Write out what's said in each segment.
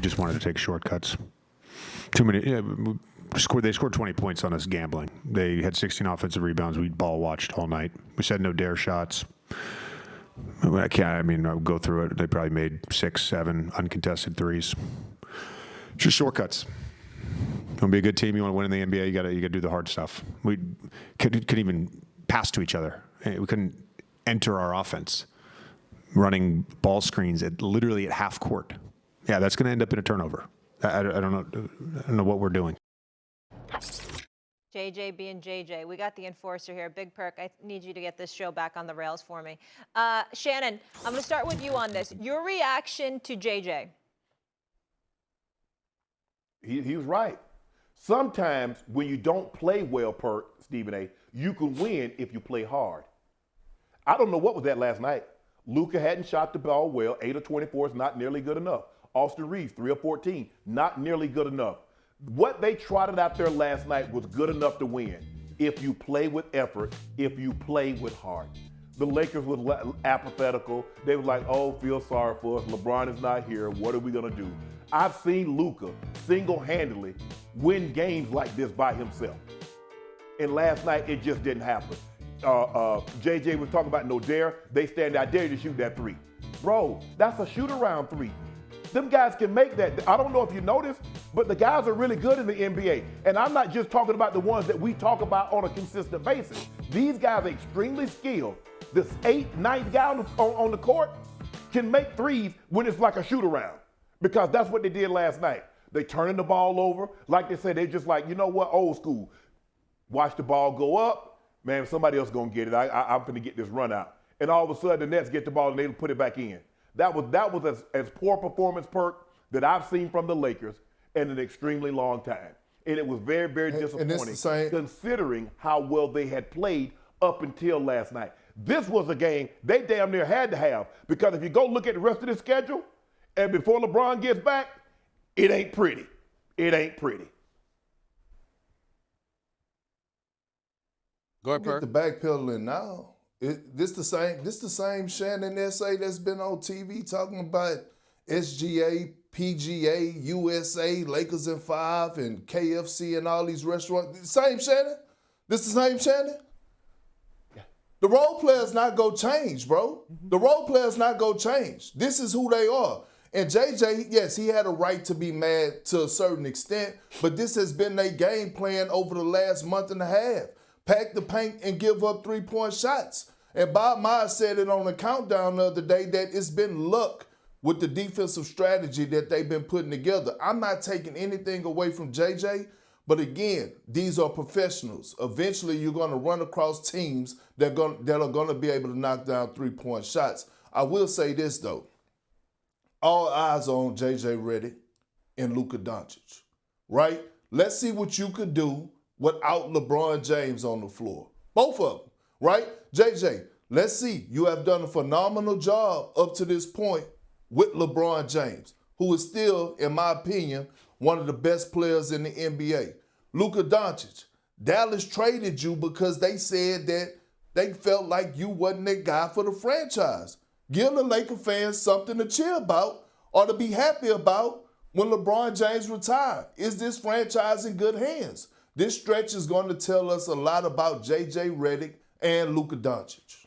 We just wanted to take shortcuts. Too many. Yeah, they scored 20 points on us gambling. They had 16 offensive rebounds. We ball watched all night. We said no dare shots. I'll go through it. They probably made 6, 7 uncontested threes. Just shortcuts. You want to be a good team, you want to win in the NBA, you got to do the hard stuff. We couldn't even pass to each other. We couldn't enter our offense. Running ball screens literally at half court. Yeah, that's going to end up in a turnover. I don't know what we're doing. JJ being JJ. We got the enforcer here. Big Perk, I need you to get this show back on the rails for me. Shannon, I'm going to start with you on this. Your reaction to JJ. He was right. Sometimes when you don't play well, Perk, Stephen A., you can win if you play hard. I don't know what was that last night. Luka hadn't shot the ball well. 8 of 24 is not nearly good enough. Austin Reeves, 3 of 14, not nearly good enough. What they trotted out there last night was good enough to win if you play with effort, if you play with heart. The Lakers were apathetical. They were like, oh, feel sorry for us. LeBron is not here. What are we going to do? I've seen Luka single-handedly win games like this by himself. And last night, it just didn't happen. JJ was talking about no dare. They stand there, I dare you to shoot that three. Bro, that's a shoot-around three. Them guys can make that. I don't know if you noticed, but the guys are really good in the NBA. And I'm not just talking about the ones that we talk about on a consistent basis. These guys are extremely skilled. This 8th, 9th guy on the court can make threes when it's like a shoot-around, because that's what they did last night. They turning the ball over. Like they said, they're just like, you know what, old school. Watch the ball go up. Man, somebody else going to get it. I'm going to get this run out. And all of a sudden, the Nets get the ball and they put it back in. That was as poor performance, Perk, that I've seen from the Lakers in an extremely long time. And it was very, very disappointing considering how well they had played up until last night. This was a game they damn near had to have, because if you go look at the rest of the schedule, and before LeBron gets back, it ain't pretty. It ain't pretty. Go ahead, Perk. Get the backpedaling now. This the same Shannon essay that's been on TV talking about SGA, PGA, USA, Lakers in 5, and KFC and all these restaurants. Same Shannon? This the same Shannon? Yeah. The role players not gonna change, bro. The role players not gonna change. This is who they are. And JJ, yes, he had a right to be mad to a certain extent, but this has been their game plan over the last month and a half. Pack the paint and give up 3-point shots. And Bob Myers said it on the countdown the other day that it's been luck with the defensive strategy that they've been putting together. I'm not taking anything away from JJ, but again, these are professionals. Eventually, you're going to run across teams that are going to be able to knock down 3-point shots. I will say this, though. All eyes on JJ Redick and Luka Doncic, right? Let's see what you could do without LeBron James on the floor. Both of them, right? JJ, let's see. You have done a phenomenal job up to this point with LeBron James, who is still, in my opinion, one of the best players in the NBA. Luka Doncic, Dallas traded you because they said that they felt like you wasn't the guy for the franchise. Give the Laker fans something to cheer about or to be happy about when LeBron James retired. Is this franchise in good hands? This stretch is going to tell us a lot about JJ Redick and Luka Doncic.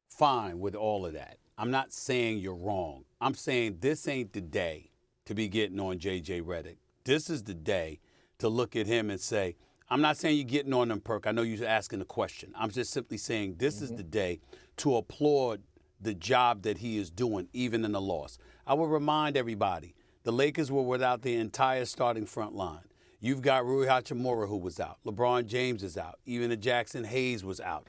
Fine with all of that. I'm not saying you're wrong. I'm saying this ain't the day to be getting on JJ Redick. This is the day to look at him and say, I'm not saying you're getting on him, Perk. I know you're asking a question. I'm just simply saying this is the day to applaud the job that he is doing, even in a loss. I will remind everybody, the Lakers were without the entire starting front line. You've got Rui Hachimura, who was out. LeBron James is out. Even the Jackson Hayes was out.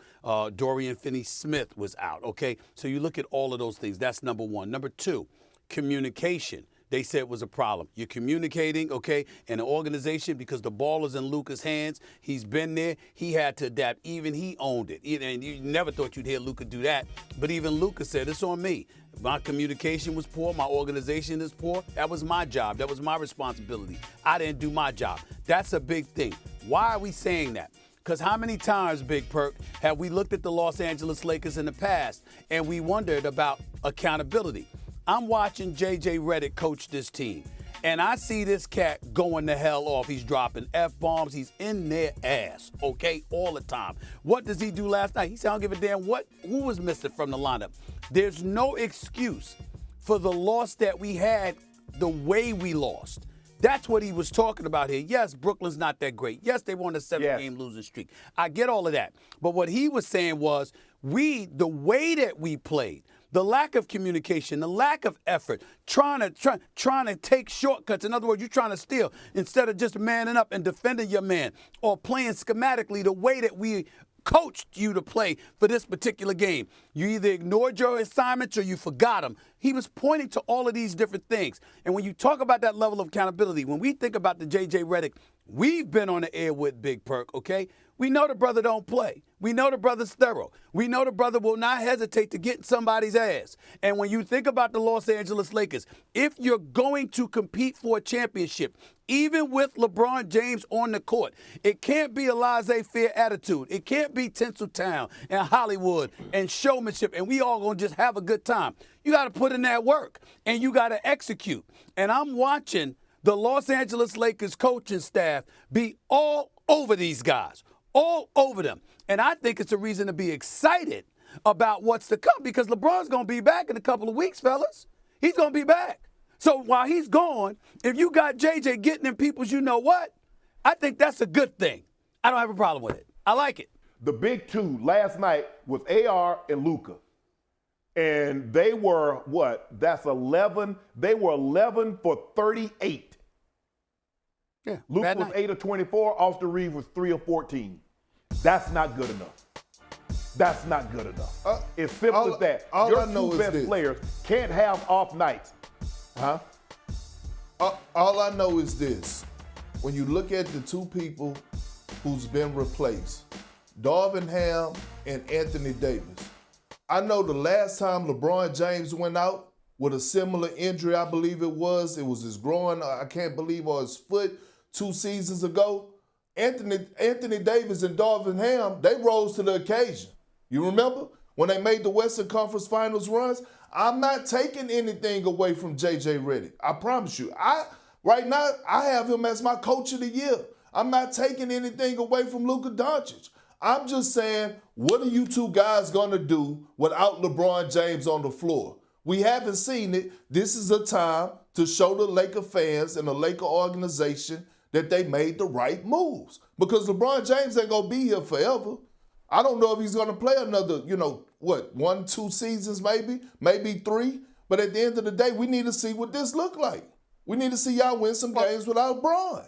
Dorian Finney-Smith was out, okay? So you look at all of those things. That's number one. Number two, communication. They said it was a problem. You're communicating, okay, in an organization because the ball is in Luka's hands. He's been there. He had to adapt. Even he owned it. And you never thought you'd hear Luka do that. But even Luka said, it's on me. My communication was poor. My organization is poor. That was my job. That was my responsibility. I didn't do my job. That's a big thing. Why are we saying that? Because how many times, Big Perk, have we looked at the Los Angeles Lakers in the past and we wondered about accountability? I'm watching J.J. Redick coach this team, and I see this cat going the hell off. He's dropping F-bombs. He's in their ass, okay, all the time. What does he do last night? He said, I don't give a damn who was missing from the lineup. There's no excuse for the loss that we had the way we lost. That's what he was talking about here. Yes, Brooklyn's not that great. Yes, they won a 7-game losing streak. I get all of that. But what he was saying was the way that we played, the lack of communication, the lack of effort, trying to take shortcuts. In other words, you're trying to steal instead of just manning up and defending your man or playing schematically the way that we coached you to play for this particular game. You either ignored your assignments or you forgot them. He was pointing to all of these different things. And when you talk about that level of accountability, when we think about the J.J. Redick we've been on the air with, Big Perk, okay? We know the brother don't play. We know the brother's thorough. We know the brother will not hesitate to get in somebody's ass. And when you think about the Los Angeles Lakers, if you're going to compete for a championship, even with LeBron James on the court, it can't be a laissez-faire attitude. It can't be Tinseltown and Hollywood and showmanship and we all gonna just have a good time. You got to put in that work and you got to execute. And I'm watching the Los Angeles Lakers coaching staff be all over these guys. All over them. And I think it's a reason to be excited about what's to come because LeBron's going to be back in a couple of weeks, fellas. He's going to be back. So while he's gone, if you got JJ getting in people's you know what, I think that's a good thing. I don't have a problem with it. I like it. The big two last night was AR and Luka. And they were what? That's 11. They were 11 for 38. Yeah, Luka was 8 of 24. Austin Reeves was 3 of 14. That's not good enough. That's not good enough. As simple as that. Your two best players can't have off nights. Huh? All I know is this. When you look at the two people who's been replaced, Darvin Ham and Anthony Davis, I know the last time LeBron James went out with a similar injury, I believe it was his groin, I can't believe, or his foot 2 seasons ago. Anthony Davis and Darvin Ham, they rose to the occasion. You remember when they made the Western Conference Finals runs? I'm not taking anything away from J.J. Redick. I promise you. Right now, I have him as my coach of the year. I'm not taking anything away from Luka Doncic. I'm just saying, what are you two guys going to do without LeBron James on the floor? We haven't seen it. This is a time to show the Laker fans and the Laker organization that they made the right moves. Because LeBron James ain't going to be here forever. I don't know if he's going to play another, 1, 2 seasons maybe 3. But at the end of the day, we need to see what this look like. We need to see y'all win some games without LeBron.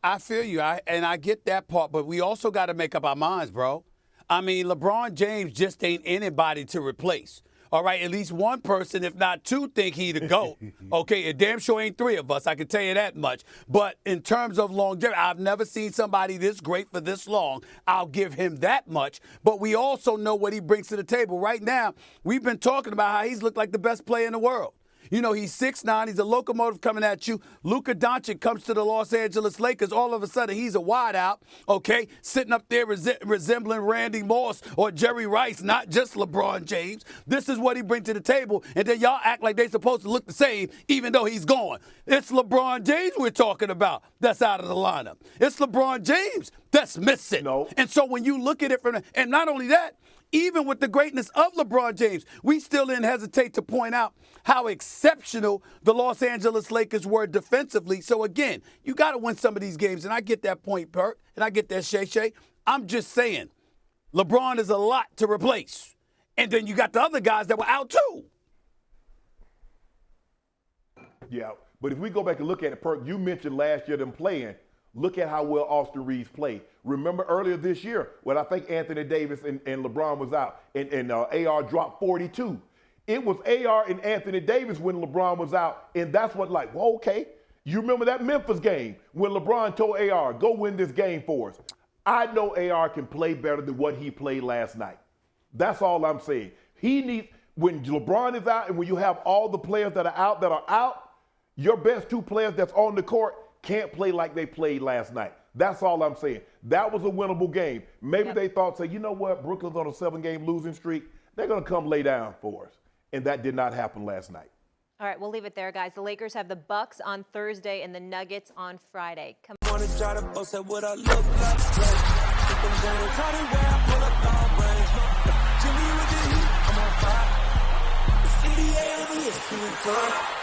I feel you, and I get that part, but we also got to make up our minds, bro. I mean, LeBron James just ain't anybody to replace. All right, at least one person, if not two, think he the GOAT. Okay, it damn sure ain't 3 of us, I can tell you that much. But in terms of longevity, I've never seen somebody this great for this long. I'll give him that much. But we also know what he brings to the table. Right now, we've been talking about how he's looked like the best player in the world. You know, he's 6'9", he's a locomotive coming at you. Luka Doncic comes to the Los Angeles Lakers. All of a sudden, he's a wideout, okay, sitting up there resembling Randy Moss or Jerry Rice, not just LeBron James. This is what he brings to the table, and then y'all act like they're supposed to look the same, even though he's gone. It's LeBron James we're talking about that's out of the lineup. It's LeBron James that's missing. No. And so when you look at it and not only that, even with the greatness of LeBron James, we still didn't hesitate to point out how exceptional the Los Angeles Lakers were defensively. So, again, you got to win some of these games. And I get that point, Perk, and I get that, Shay. I'm just saying, LeBron is a lot to replace. And then you got the other guys that were out, too. Yeah, but if we go back and look at it, Perk, you mentioned last year them playing. Look at how well Austin Reeves played. Remember earlier this year when I think Anthony Davis and LeBron was out and AR dropped 42. It was AR and Anthony Davis when LeBron was out, and that's what okay. You remember that Memphis game when LeBron told AR, go win this game for us. I know AR can play better than what he played last night. That's all I'm saying. When LeBron is out and when you have all the players that are out, your best 2 players that's on the court can't play like they played last night. That's all I'm saying. That was a winnable game. Maybe they thought, you know what, Brooklyn's on a 7-game losing streak. They're going to come lay down for us. And that did not happen last night. All right, we'll leave it there, guys. The Lakers have the Bucks on Thursday and the Nuggets on Friday. Come Wanna try to boast at what I look like. Think I'm going harder where I pull up all brains. Jimmy with the heat, I'm on fire. It's 88 over here, feeling fun.